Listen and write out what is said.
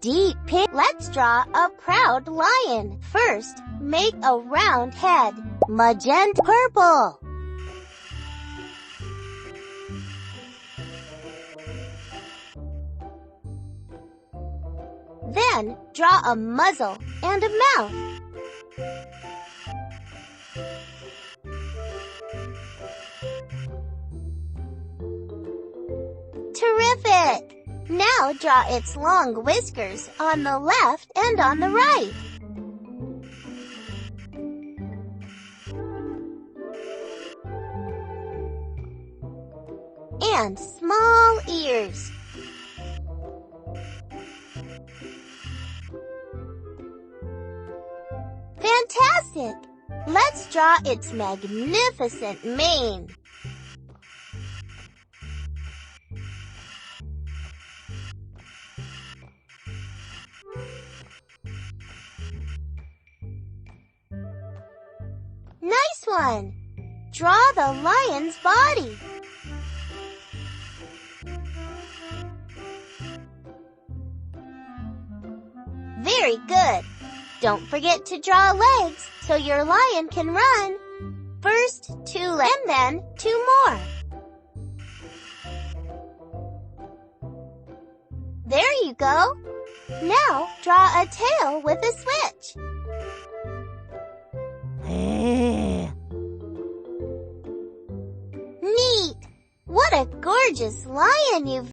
deep pink. Let's draw a proud lion. First, make a round head. Magenta purple. Then, draw a muzzle and a mouth. Terrific! Now draw its long whiskers on the left and on the right. And small ears. Fantastic! Let's draw its magnificent mane. Nice one! Draw the lion's body. Very good! Don't forget to draw legs so your lion can run. First 2 legs and then 2 more. There you go! Now draw a tail with a switch. Neat! What a gorgeous lion you've